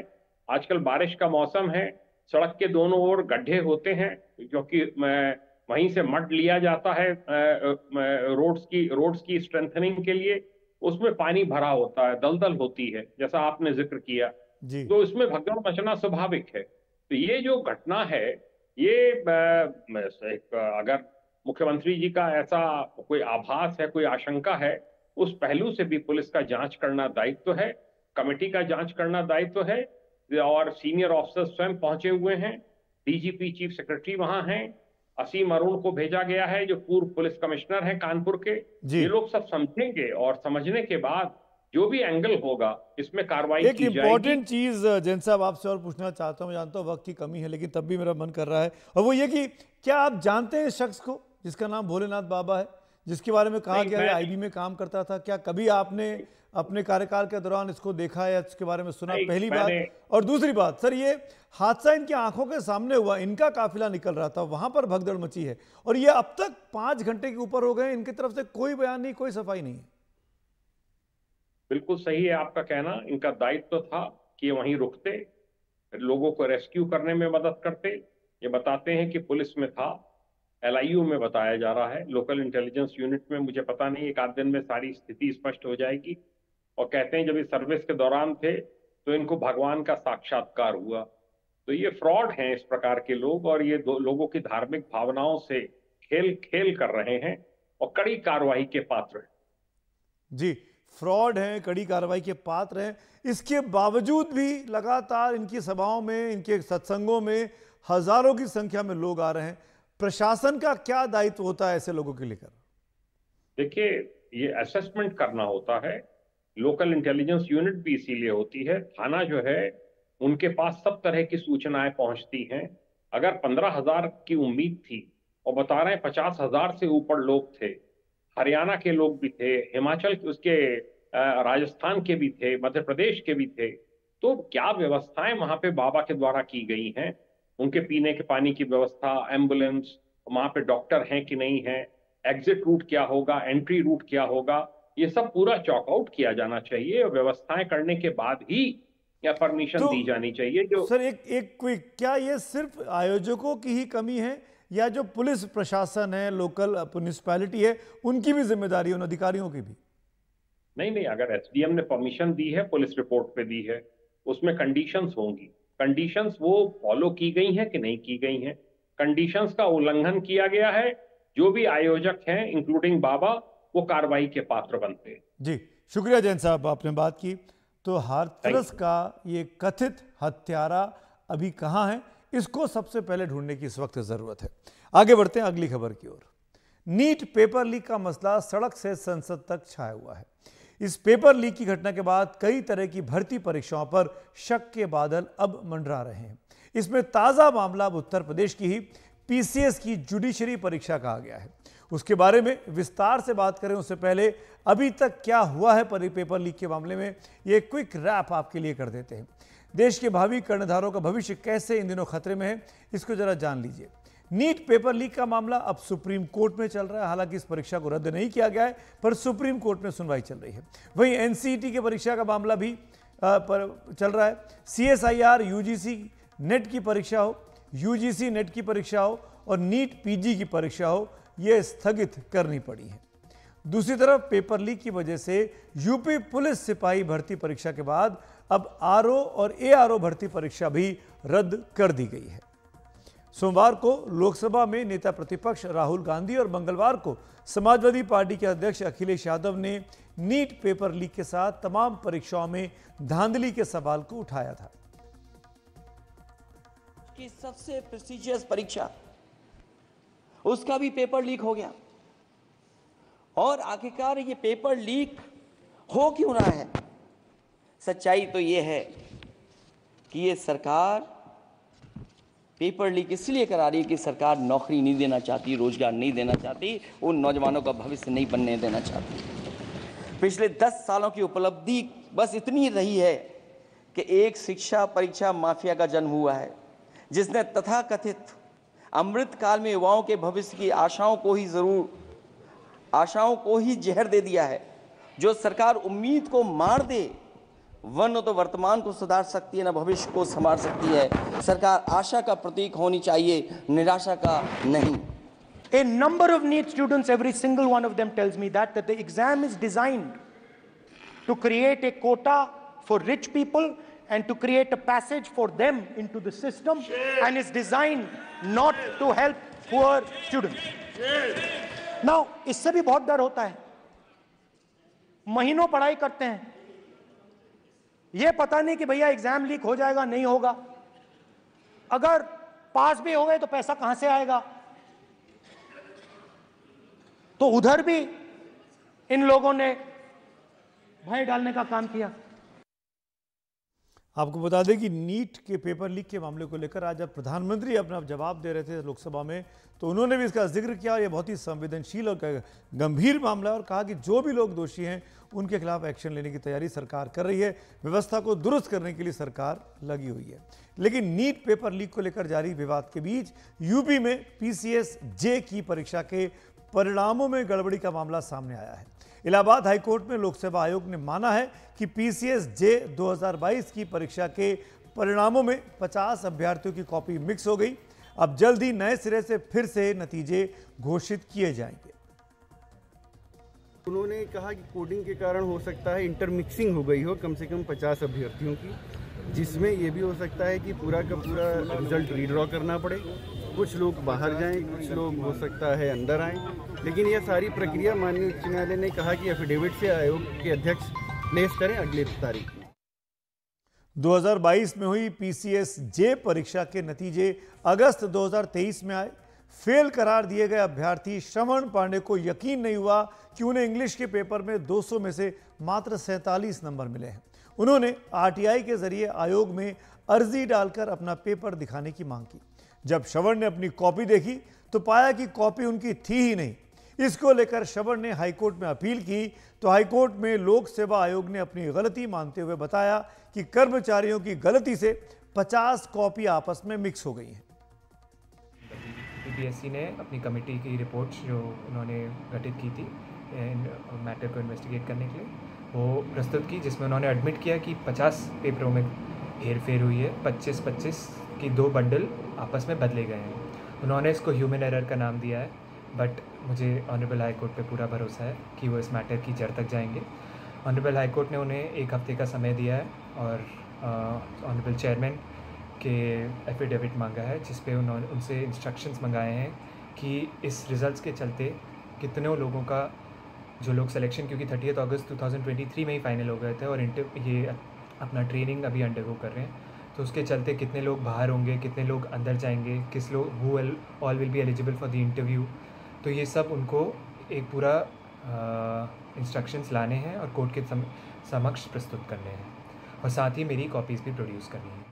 आजकल बारिश का मौसम है, सड़क के दोनों ओर गड्ढे होते हैं, क्योंकि वहीं से मड लिया जाता है रोड्स की स्ट्रेंथनिंग के लिए। उसमें पानी भरा होता है, दलदल होती है, जैसा आपने जिक्र किया, तो इसमें भगदड़ मचना स्वाभाविक है। तो ये जो घटना है, ये अगर मुख्यमंत्री जी का ऐसा कोई आभास है, कोई आशंका है, उस पहलू से भी पुलिस का जांच करना दायित्व है, कमेटी का जांच करना दायित्व है, और सीनियर ऑफिसर्स स्वयं पहुंचे हुए हैं, डीजीपी चीफ सेक्रेटरी वहां हैं, असीम अरुण को भेजा गया है जो पूर्व पुलिस कमिश्नर हैं कानपुर के। ये लोग सब समझेंगे और समझने के बाद जो भी एंगल होगा इसमें कार्रवाई की जाएगी। एक इम्पॉर्टेंट चीज जैन साहब आपसे और पूछना चाहता हूं, मैं जानता हूं वक्त की कमी है, लेकिन तब भी मेरा मन कर रहा है, और वो ये कि क्या आप जानते हैं इस शख्स को जिसका नाम भोलेनाथ बाबा है, जिसके बारे में कहा गया है आईबी में काम करता था? क्या कभी आपने अपने कार्यकाल के दौरान इसको देखा है, इसके बारे में सुना? पहली बात। और दूसरी बात, सर, ये हादसा इनकी आंखों के सामने हुआ, इनका काफिला निकल रहा था, वहां पर भगदड़ मची है, और ये अब तक 5 घंटे के ऊपर हो गए, इनकी तरफ से कोई बयान नहीं, कोई सफाई नहीं है। बिल्कुल सही है आपका कहना। इनका दायित्व था कि ये वहीं रुकते, लोगों को रेस्क्यू करने में मदद करते। ये बताते हैं कि पुलिस में था, LIU में बताया जा रहा है, लोकल इंटेलिजेंस यूनिट में, मुझे पता नहीं, एक आध दिन में सारी स्थिति स्पष्ट हो जाएगी। और कहते हैं जब ये सर्विस के दौरान थे तो इनको भगवान का साक्षात्कार हुआ। तो ये फ्रॉड हैं इस प्रकार के लोग, और ये लोगों की धार्मिक भावनाओं से खेल कर रहे हैं और कड़ी कार्रवाई के पात्र हैं। जी, फ्रॉड हैं, कड़ी कार्रवाई के पात्र हैं। इसके बावजूद भी लगातार इनकी सभाओं में, इनके सत्संगों में हजारों की संख्या में लोग आ रहे हैं। प्रशासन का क्या दायित्व होता है ऐसे लोगों के लेकर? देखिए, ये असेसमेंट करना होता है, लोकल इंटेलिजेंस यूनिट भी इसीलिए होती है। थाना जो है उनके पास सब तरह की सूचनाएं पहुंचती हैं। अगर 15,000 की उम्मीद थी और बता रहे हैं 50,000 से ऊपर लोग थे, हरियाणा के लोग भी थे, हिमाचल के, उसके राजस्थान के भी थे, मध्य प्रदेश के भी थे, तो क्या व्यवस्थाएं वहां पे बाबा के द्वारा की गई हैं, उनके पीने के पानी की व्यवस्था, एम्बुलेंस, वहां पे डॉक्टर हैं कि नहीं है, एग्जिट रूट क्या होगा, एंट्री रूट क्या होगा, ये सब पूरा चॉकआउट किया जाना चाहिए और व्यवस्थाएं करने के बाद ही या परमिशन दी जानी चाहिए। जो सर एक क्विक, क्या ये सिर्फ आयोजकों की ही कमी है या जो पुलिस प्रशासन है, लोकल म्युनिसिपैलिटी है, उनकी भी जिम्मेदारी है, उन अधिकारियों की भी? नहीं, अगर SDM ने परमिशन दी है, पुलिस रिपोर्ट पे दी है, उसमें कंडीशंस होंगी। कंडीशंस वो फॉलो की गई हैं कि नहीं की गई हैं। कंडीशंस का उल्लंघन किया गया है, जो भी आयोजक हैं इंक्लूडिंग बाबा, वो कार्रवाई के पात्र बनते हैं। जी, शुक्रिया जैन साहब, आपने बात की। तो हाथरस का ये कथित हत्यारा अभी कहां है, इसको सबसे पहले ढूंढने की इस वक्त जरूरत है। आगे बढ़ते हैं अगली खबर की ओर। नीट पेपर लीक का मसला सड़क से संसद तक छाया हुआ है। इस पेपर लीक की घटना के बाद कई तरह की भर्ती परीक्षाओं पर शक के बादल अब मंडरा रहे हैं। इसमें ताजा मामला अब उत्तर प्रदेश की ही PCS की जुडिशरी परीक्षा का आ गया है। उसके बारे में विस्तार से बात करें उससे पहले अभी तक क्या हुआ है पेपर लीक के मामले में, ये क्विक रैप आपके लिए कर देते हैं। देश के भावी कर्णधारों का भविष्य कैसे इन दिनों खतरे में है, इसको जरा जान लीजिए। नीट पेपर लीक का मामला अब सुप्रीम कोर्ट में चल रहा है। हालांकि इस परीक्षा को रद्द नहीं किया गया है, पर सुप्रीम कोर्ट में सुनवाई चल रही है। वहीं NCET की परीक्षा का मामला भी चल रहा है। CSIR UGC नेट की परीक्षा हो, UGC नेट की परीक्षा हो और नीट PG की परीक्षा हो, यह स्थगित करनी पड़ी है। दूसरी तरफ पेपर लीक की वजह से यूपी पुलिस सिपाही भर्ती परीक्षा के बाद अब RO और ARO भर्ती परीक्षा भी रद्द कर दी गई है। सोमवार को लोकसभा में नेता प्रतिपक्ष राहुल गांधी और मंगलवार को समाजवादी पार्टी के अध्यक्ष अखिलेश यादव ने नीट पेपर लीक के साथ तमाम परीक्षाओं में धांधली के सवाल को उठाया था। कि सबसे प्रेस्टिजियस परीक्षा, उसका भी पेपर लीक हो गया। और आखिरकार ये पेपर लीक हो क्यों रहा है? सच्चाई तो ये है कि ये सरकार पेपर लीक इसलिए करा रही है कि सरकार नौकरी नहीं देना चाहती, रोजगार नहीं देना चाहती, उन नौजवानों का भविष्य नहीं बनने देना चाहती। पिछले 10 सालों की उपलब्धि बस इतनी रही है कि एक शिक्षा परीक्षा माफिया का जन्म हुआ है, जिसने तथाकथित अमृतकाल में युवाओं के भविष्य की आशाओं को ही जहर दे दिया है। जो सरकार उम्मीद को मार दे, वरना तो वर्तमान को सुधार सकती है, न भविष्य को संभाल सकती है। सरकार आशा का प्रतीक होनी चाहिए, निराशा का नहीं। A number of NEET students, every single one of them tells me that the exam is designed to create a quota for rich people and to create a passage for them into the system, and is designed not to help poor students. Now, इससे भी बहुत डर होता है। महीनों पढ़ाई करते हैं, ये पता नहीं कि भैया एग्जाम लीक हो जाएगा, नहीं होगा। अगर पास भी हो गए तो पैसा कहां से आएगा? तो उधर भी इन लोगों ने भय डालने का काम किया। आपको बता दें कि नीट के पेपर लीक के मामले को लेकर आज जब प्रधानमंत्री अपना जवाब दे रहे थे लोकसभा में, तो उन्होंने भी इसका जिक्र किया। ये बहुत ही संवेदनशील और गंभीर मामला है और कहा कि जो भी लोग दोषी हैं उनके खिलाफ एक्शन लेने की तैयारी सरकार कर रही है। व्यवस्था को दुरुस्त करने के लिए सरकार लगी हुई है। लेकिन नीट पेपर लीक को लेकर जारी विवाद के बीच यूपी में PCS जे की परीक्षा के परिणामों में गड़बड़ी का मामला सामने आया है। इलाहाबाद हाईकोर्ट में लोकसेवा आयोग ने माना है कि PCS जे 2022 की परीक्षा के परिणामों में 50 अभ्यर्थियों की कॉपी मिक्स हो गई। अब जल्द ही नए सिरे से फिर से नतीजे घोषित किए जाएंगे। उन्होंने कहा कि कोडिंग के कारण हो सकता है इंटरमिक्सिंग हो गई हो कम से कम 50 अभ्यर्थियों की, जिसमें ये भी हो सकता है कि पूरा का पूरा रिजल्ट रीड्रॉ करना पड़े, कुछ लोग बाहर जाएं, कुछ लोग हो सकता है अंदर आएं। लेकिन यह सारी प्रक्रिया माननीय उच्च न्यायालय ने कहा कि एफिडेविट से आयोग के अध्यक्ष प्लेस करें अगले तारीख में। 2022 में हुई PCS जे परीक्षा के नतीजे अगस्त 2023 में आए। फेल करार दिए गए अभ्यर्थी श्रवण पांडे को यकीन नहीं हुआ कि उन्हें इंग्लिश के पेपर में 200 में से मात्र 47 नंबर मिले हैं। उन्होंने RTI के जरिए आयोग में अर्जी डालकर अपना पेपर दिखाने की मांग की। जब श्रवण ने अपनी कॉपी देखी तो पाया कि कॉपी उनकी थी ही नहीं। इसको लेकर श्रवण ने हाईकोर्ट में अपील की तो हाईकोर्ट में लोक सेवा आयोग ने अपनी गलती मानते हुए बताया कि कर्मचारियों की गलती से 50 कॉपी आपस में मिक्स हो गई हैं। PPSC ने अपनी कमेटी की रिपोर्ट जो उन्होंने गठित की थी मैटर को इन्वेस्टिगेट करने के लिए, वो प्रस्तुत की, जिसमें उन्होंने एडमिट किया कि 50 पेपरों में हेरफेर हुई है। 25-25 की 2 बंडल आपस में बदले गए हैं। उन्होंने इसको ह्यूमन एरर का नाम दिया है, बट मुझे ऑनरेबल हाई कोर्ट पे पूरा भरोसा है कि वो इस मैटर की जड़ तक जाएंगे। ऑनरेबल हाई कोर्ट ने उन्हें 1 हफ्ते का समय दिया है और ऑनरेबल चेयरमैन के एफिडेविट मांगा है, जिस पे उन्होंने उनसे इंस्ट्रक्शंस मंगाए हैं कि इस रिज़ल्ट्स के चलते कितने लोगों का जो लोग सिलेक्शन, क्योंकि 30 अगस्त 2023 में ही फाइनल हो गए थे और ये अपना ट्रेनिंग अभी अंडरगो कर रहे हैं, तो उसके चलते कितने लोग बाहर होंगे, कितने लोग अंदर जाएंगे, किस लोग who all will be eligible for the interview, तो ये सब उनको एक पूरा इंस्ट्रक्शंस लाने हैं और कोर्ट के समक्ष प्रस्तुत करने हैं और साथ ही मेरी कॉपीज़ भी प्रोड्यूस करनी है।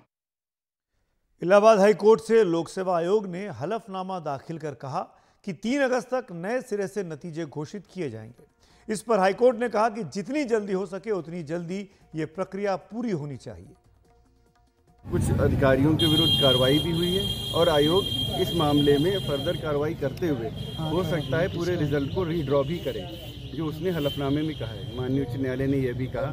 इलाहाबाद हाई कोर्ट से लोक सेवा आयोग ने हलफनामा दाखिल कर कहा कि 3 अगस्त तक नए सिरे से नतीजे घोषित किए जाएंगे। इस पर हाईकोर्ट ने कहा कि जितनी जल्दी हो सके उतनी जल्दी ये प्रक्रिया पूरी होनी चाहिए। कुछ अधिकारियों के विरुद्ध कार्रवाई भी हुई है और आयोग इस मामले में फर्दर कार्रवाई करते हुए हो सकता है पूरे रिजल्ट को रीड्रॉ भी करे, जो उसने हलफनामे में कहा है। माननीय उच्च न्यायालय ने यह भी कहा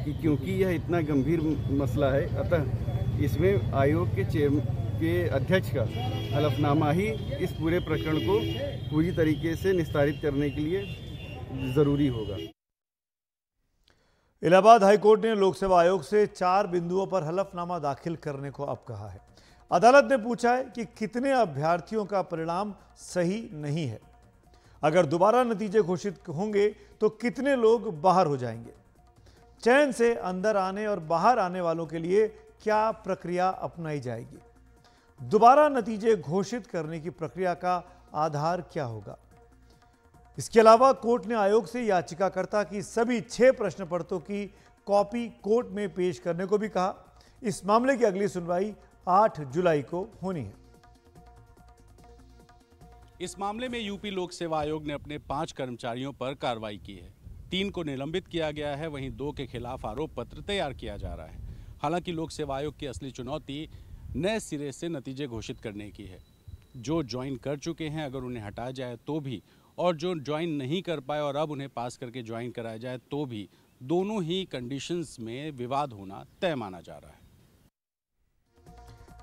कि क्योंकि यह इतना गंभीर मसला है, अतः इसमें आयोग के अध्यक्ष का हलफनामा ही इस पूरे प्रकरण को पूरी तरीके से निस्तारित करने के लिए ज़रूरी होगा। इलाहाबाद हाईकोर्ट ने लोक सेवा आयोग से 4 बिंदुओं पर हलफनामा दाखिल करने को अब कहा है। अदालत ने पूछा है कि कितने अभ्यर्थियों का परिणाम सही नहीं है, अगर दोबारा नतीजे घोषित होंगे तो कितने लोग बाहर हो जाएंगे, चयन से अंदर आने और बाहर आने वालों के लिए क्या प्रक्रिया अपनाई जाएगी, दोबारा नतीजे घोषित करने की प्रक्रिया का आधार क्या होगा। इसके अलावा कोर्ट ने आयोग से याचिकाकर्ता की सभी 6 प्रश्न पत्रों की कॉपी कोर्ट में पेश करने को भी कहा। इस मामले की अगली सुनवाई 8 जुलाई को होनी है। इस मामले में यूपी लोक सेवा आयोग ने अपने 5 कर्मचारियों पर कार्रवाई की है। 3 को निलंबित किया गया है, वहीं 2 के खिलाफ आरोप पत्र तैयार किया जा रहा है। हालांकि लोक सेवा आयोग की असली चुनौती नए सिरे से नतीजे घोषित करने की है। जो ज्वाइन कर चुके हैं अगर उन्हें हटाया जाए तो भी, और जो ज्वाइन नहीं कर पाए और अब उन्हें पास करके ज्वाइन कराया जाए तो भी दोनों ही कंडीशंस में विवाद होना तय माना जा रहा है।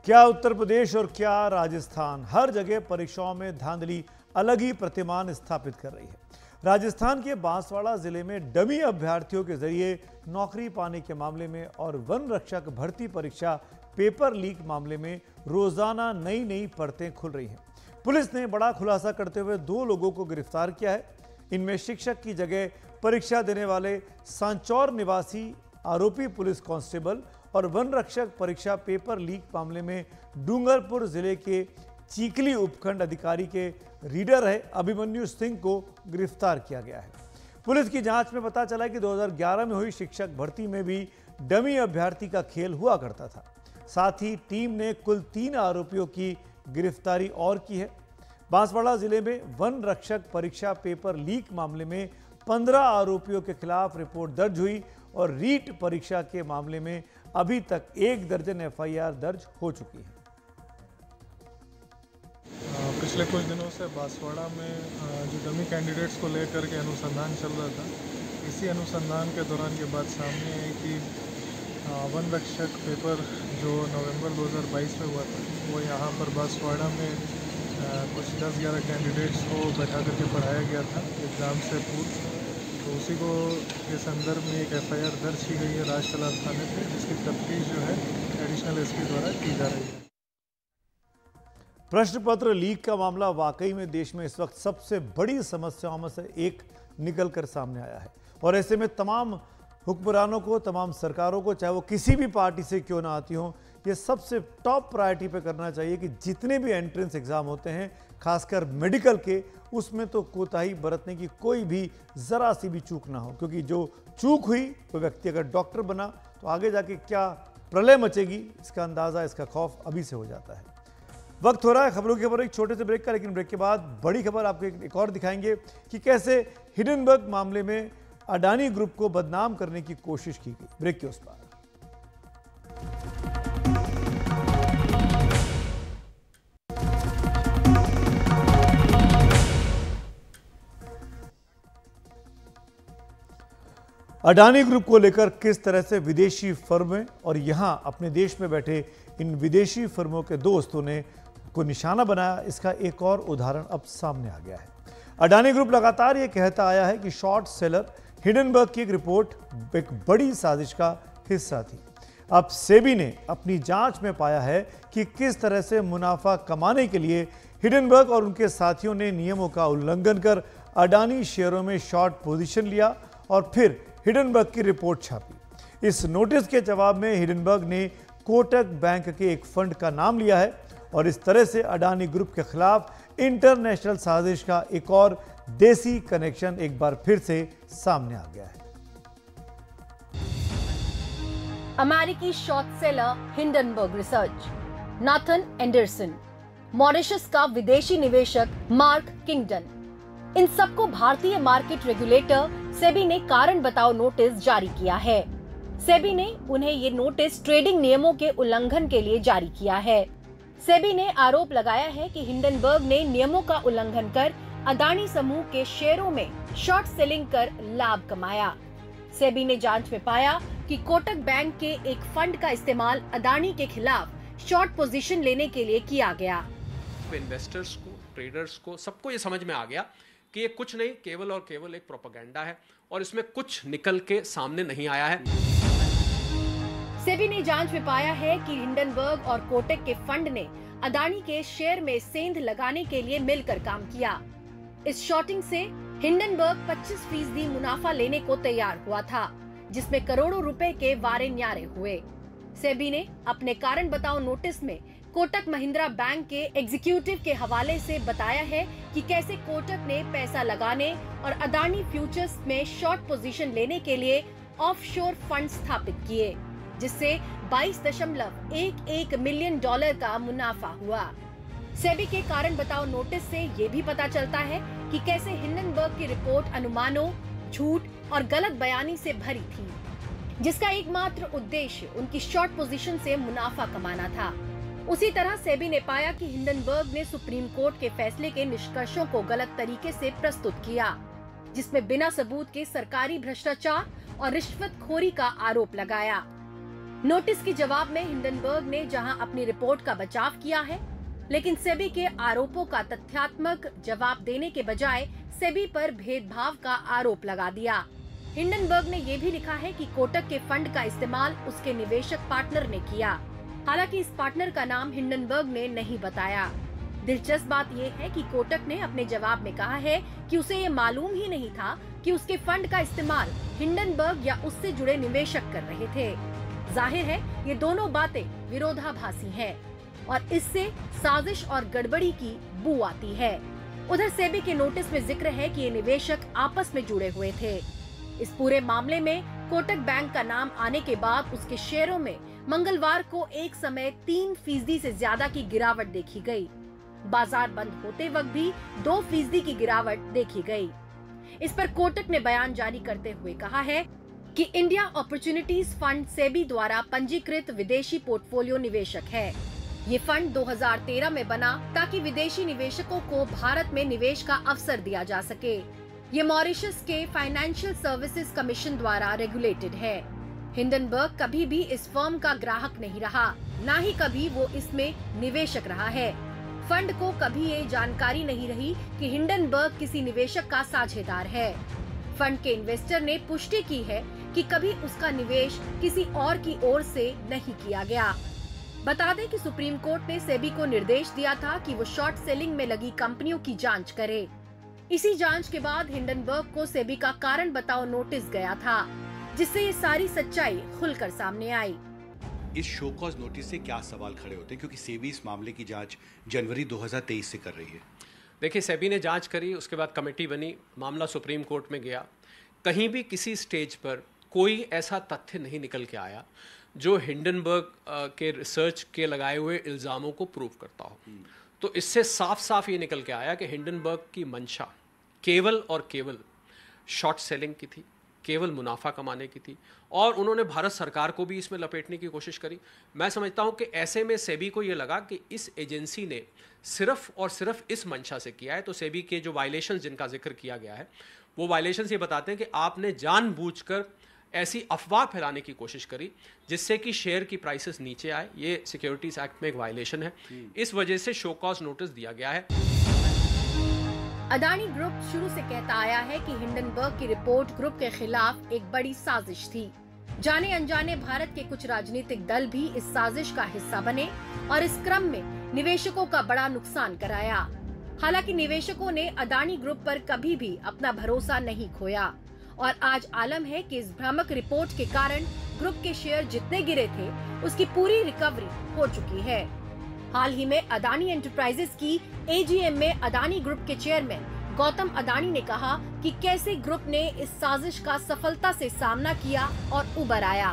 क्या उत्तर प्रदेश और क्या राजस्थान, हर जगह परीक्षाओं में धांधली अलग ही प्रतिमान स्थापित कर रही है। राजस्थान के बांसवाड़ा जिले में डमी अभ्यर्थियों के जरिए नौकरी पाने के मामले में और वन रक्षक भर्ती परीक्षा पेपर लीक मामले में रोजाना नई नई परतें खुल रही हैं। पुलिस ने बड़ा खुलासा करते हुए 2 लोगों को गिरफ्तार किया है। इनमें शिक्षक की जगह परीक्षा देने वाले सांचौर निवासी आरोपी पुलिस कांस्टेबल और वन रक्षक परीक्षा पेपर लीक मामले में डूंगरपुर जिले के चीकली उपखंड अधिकारी के रीडर है अभिमन्यु सिंह को गिरफ्तार किया गया है। पुलिस की जांच में पता चला कि 2011 में हुई शिक्षक भर्ती में भी डमी अभ्यर्थी का खेल हुआ करता था। साथ ही टीम ने कुल 3 आरोपियों की गिरफ्तारी और की है। बांसवाड़ा जिले में वन रक्षक परीक्षा पेपर लीक मामले में 15 आरोपियों के खिलाफ रिपोर्ट दर्ज हुई और रीट परीक्षा के मामले में अभी तक 1 दर्जन एफआईआर दर्ज हो चुकी है। पिछले कुछ दिनों से बांसवाड़ा में जो डमी कैंडिडेट्स को लेकर के अनुसंधान चल रहा था, इसी अनुसंधान के दौरान ये बात सामने आई कि वन रक्षक पेपर जो नवंबर 2022 में हुआ था, वो यहाँ पर बांसवाड़ा में कुछ 10-11 कैंडिडेट्स को बैठा करके पढ़ाया गया था एग्ज़ाम से पूर्व। तो उसी को के संदर्भ में एक एफआईआर दर्ज की गई है राजतलाब थाने पे, जिसकी तफ्तीश जो है एडिशनल एसपी द्वारा की जा रही है। प्रश्न पत्र लीक का मामला वाकई में देश में इस वक्त सबसे बड़ी समस्याओं में से एक निकलकर सामने आया है और ऐसे में तमाम हुक्मरानों को, तमाम सरकारों को, चाहे वो किसी भी पार्टी से क्यों ना आती हो, ये सबसे टॉप प्रायोरिटी पे करना चाहिए कि जितने भी एंट्रेंस एग्जाम होते हैं, खासकर मेडिकल के, उसमें तो कोताही बरतने की कोई भी जरा सी भी चूक ना हो, क्योंकि जो चूक हुई वो व्यक्ति अगर डॉक्टर बना तो आगे जाके क्या प्रलय मचेगी इसका अंदाजा, इसका खौफ अभी से हो जाता है। वक्त हो रहा है खबरों की खबर एक छोटे से ब्रेक का, लेकिन ब्रेक के बाद बड़ी खबर आपको एक और दिखाएंगे कि कैसे हिडनबर्ग मामले में अडानी ग्रुप को बदनाम करने की कोशिश की गई। ब्रेक के उस पार। अडानी ग्रुप को लेकर किस तरह से विदेशी फर्में और यहां अपने देश में बैठे इन विदेशी फर्मों के दोस्तों ने को निशाना बनाया, इसका एक और उदाहरण अब सामने आ गया है। अडानी ग्रुप लगातार यह कहता आया है कि शॉर्ट सेलर हिडनबर्ग की एक रिपोर्ट एक बड़ी साजिश का हिस्सा थी। अब सेबी ने अपनी जांच में पाया है कि किस तरह से मुनाफा कमाने के लिए हिडनबर्ग और उनके साथियों ने नियमों का उल्लंघन कर अडानी शेयरों में शॉर्ट पोजीशन लिया और फिर हिडनबर्ग की रिपोर्ट छापी। इस नोटिस के जवाब में हिडनबर्ग ने कोटक बैंक के एक फंड का नाम लिया है और इस तरह से अडानी ग्रुप के खिलाफ इंटरनेशनल साजिश का एक और देसी कनेक्शन एक बार फिर से सामने आ गया है। अमेरिकी short seller Hindenburg research, Nathan Anderson, Mauritius का विदेशी निवेशक मार्क किंगडन, इन सबको भारतीय मार्केट रेगुलेटर सेबी ने कारण बताओ नोटिस जारी किया है। सेबी ने उन्हें ये नोटिस ट्रेडिंग नियमों के उल्लंघन के लिए जारी किया है। सेबी ने आरोप लगाया है कि हिंडनबर्ग ने नियमों का उल्लंघन कर अडानी समूह के शेयरों में शॉर्ट सेलिंग कर लाभ कमाया। सेबी ने जांच में पाया कि कोटक बैंक के एक फंड का इस्तेमाल अडानी के खिलाफ शॉर्ट पोजीशन लेने के लिए किया गया। इन्वेस्टर्स को, ट्रेडर्स को, सबको ये समझ में आ गया कि ये कुछ नहीं, केवल और केवल एक प्रोपेगेंडा है और इसमें कुछ निकल के सामने नहीं आया है। सेबी ने जांच में पाया है कि हिंडनबर्ग और कोटक के फंड ने अडानी के शेयर में सेंध लगाने के लिए मिलकर काम किया। इस शॉर्टिंग से हिंडनबर्ग 25% मुनाफा लेने को तैयार हुआ था, जिसमें करोड़ों रुपए के वारे न्यारे हुए। सेबी ने अपने कारण बताओ नोटिस में कोटक महिंद्रा बैंक के एग्जीक्यूटिव के हवाले से बताया है कि कैसे कोटक ने पैसा लगाने और अडानी फ्यूचर्स में शॉर्ट पोजीशन लेने के लिए ऑफशोर फंड स्थापित किए, जिससे $22.11 मिलियन का मुनाफा हुआ। सेबी के कारण बताओ नोटिस से ये भी पता चलता है कि कैसे हिंडनबर्ग की रिपोर्ट अनुमानों, झूठ और गलत बयानी से भरी थी, जिसका एकमात्र उद्देश्य उनकी शॉर्ट पोजीशन से मुनाफा कमाना था। उसी तरह सेबी ने पाया कि हिंडनबर्ग ने सुप्रीम कोर्ट के फैसले के निष्कर्षों को गलत तरीके से प्रस्तुत किया, जिसमें बिना सबूत के सरकारी भ्रष्टाचार और रिश्वतखोरी का आरोप लगाया। नोटिस के जवाब में हिंडनबर्ग ने जहां अपनी रिपोर्ट का बचाव किया है, लेकिन सेबी के आरोपों का तथ्यात्मक जवाब देने के बजाय सेबी पर भेदभाव का आरोप लगा दिया। हिंडनबर्ग ने यह भी लिखा है कि कोटक के फंड का इस्तेमाल उसके निवेशक पार्टनर ने किया। हालांकि इस पार्टनर का नाम हिंडनबर्ग ने नहीं बताया। दिलचस्प बात यह है कि कोटक ने अपने जवाब में कहा है कि उसे ये मालूम ही नहीं था कि उसके फंड का इस्तेमाल हिंडनबर्ग या उससे जुड़े निवेशक कर रहे थे। जाहिर है ये दोनों बातें विरोधाभासी हैं और इससे साजिश और गड़बड़ी की बू आती है। उधर सेबी के नोटिस में जिक्र है कि ये निवेशक आपस में जुड़े हुए थे। इस पूरे मामले में कोटक बैंक का नाम आने के बाद उसके शेयरों में मंगलवार को एक समय 3% से ज्यादा की गिरावट देखी गई। बाजार बंद होते वक्त भी 2% की गिरावट देखी गई। इस पर कोटक ने बयान जारी करते हुए कहा है कि इंडिया अपॉर्चुनिटीज फंड सेबी द्वारा पंजीकृत विदेशी पोर्टफोलियो निवेशक है। ये फंड 2013 में बना ताकि विदेशी निवेशकों को भारत में निवेश का अवसर दिया जा सके। ये मॉरिशस के फाइनेंशियल सर्विसेज कमीशन द्वारा रेगुलेटेड है। हिंडनबर्ग कभी भी इस फर्म का ग्राहक नहीं रहा, न ही कभी वो इसमें निवेशक रहा है। फंड को कभी ये जानकारी नहीं रही कि हिंडनबर्ग किसी निवेशक का साझेदार है। फंड के इन्वेस्टर ने पुष्टि की है कि कभी उसका निवेश किसी और की ओर से नहीं किया गया। बता दें कि सुप्रीम कोर्ट ने सेबी को निर्देश दिया था कि वो शॉर्ट सेलिंग में लगी कंपनियों की जांच करे। इसी जांच के बाद हिंडनबर्ग को सेबी का कारण बताओ नोटिस गया था, जिससे ये सारी सच्चाई खुलकर सामने आई। इस शो कॉज नोटिस से क्या सवाल खड़े होते हैं, क्योंकि सेबी इस मामले की जांच जनवरी 2023 से कर रही है। देखिए, सेबी ने जांच करी, उसके बाद कमेटी बनी, मामला सुप्रीम कोर्ट में गया। कहीं भी किसी स्टेज पर कोई ऐसा तथ्य नहीं निकल के आया जो हिंडनबर्ग के रिसर्च के लगाए हुए इल्ज़ामों को प्रूव करता हो। तो इससे साफ साफ ये निकल के आया कि हिंडनबर्ग की मंशा केवल और केवल शॉर्ट सेलिंग की थी, केवल मुनाफा कमाने की थी, और उन्होंने भारत सरकार को भी इसमें लपेटने की कोशिश करी। मैं समझता हूँ कि ऐसे में सेबी को ये लगा कि इस एजेंसी ने सिर्फ और सिर्फ इस मंशा से किया है। तो सेबी के जो वायलेशंस जिनका जिक्र किया गया है, वो वायलेशंस ये बताते हैं कि आपने जानबूझकर ऐसी अफवाह फैलाने की कोशिश करी जिससे कि शेयर की प्राइसेस नीचे आए। ये सिक्योरिटीज एक्ट में एक वायलेशन है। इस वजह से शो कॉज नोटिस दिया गया है। अदानी ग्रुप शुरू से कहता आया है कि हिंडनबर्ग की रिपोर्ट ग्रुप के खिलाफ एक बड़ी साजिश थी। जाने अनजाने भारत के कुछ राजनीतिक दल भी इस साजिश का हिस्सा बने और इस क्रम में निवेशकों का बड़ा नुकसान कराया। हालांकि निवेशकों ने अदानी ग्रुप पर कभी भी अपना भरोसा नहीं खोया और आज आलम है कि इस भ्रामक रिपोर्ट के कारण ग्रुप के शेयर जितने गिरे थे उसकी पूरी रिकवरी हो चुकी है। हाल ही में अदानी एंटरप्राइजेस की एजीएम में अदानी ग्रुप के चेयरमैन गौतम अदानी ने कहा कि कैसे ग्रुप ने इस साजिश का सफलता से सामना किया और उबर आया।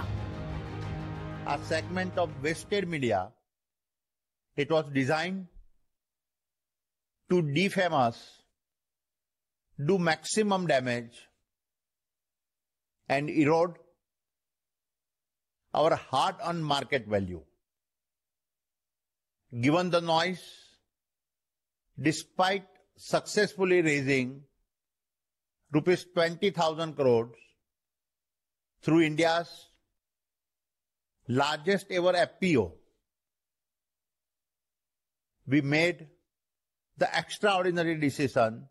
A segment of wasted media, it was designed to defame us, do maximum damage and erode our hard-earned market value. Given the noise, despite successfully raising rupees 20,000 crores through India's largest ever FPO, we made the extraordinary decision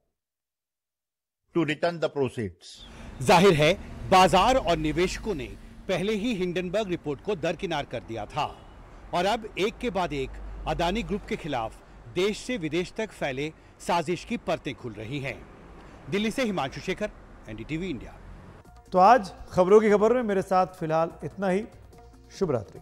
to return the proceeds. जाहिर है बाजार और निवेशकों ने पहले ही हिंडनबर्ग रिपोर्ट को दरकिनार कर दिया था और अब एक के बाद एक अदानी ग्रुप के खिलाफ देश से विदेश तक फैले साजिश की परतें खुल रही हैं। दिल्ली से हिमांशु शेखर, एनडीटीवी इंडिया। तो आज खबरों की खबर में मेरे साथ फिलहाल इतना ही। शुभ रात्रि।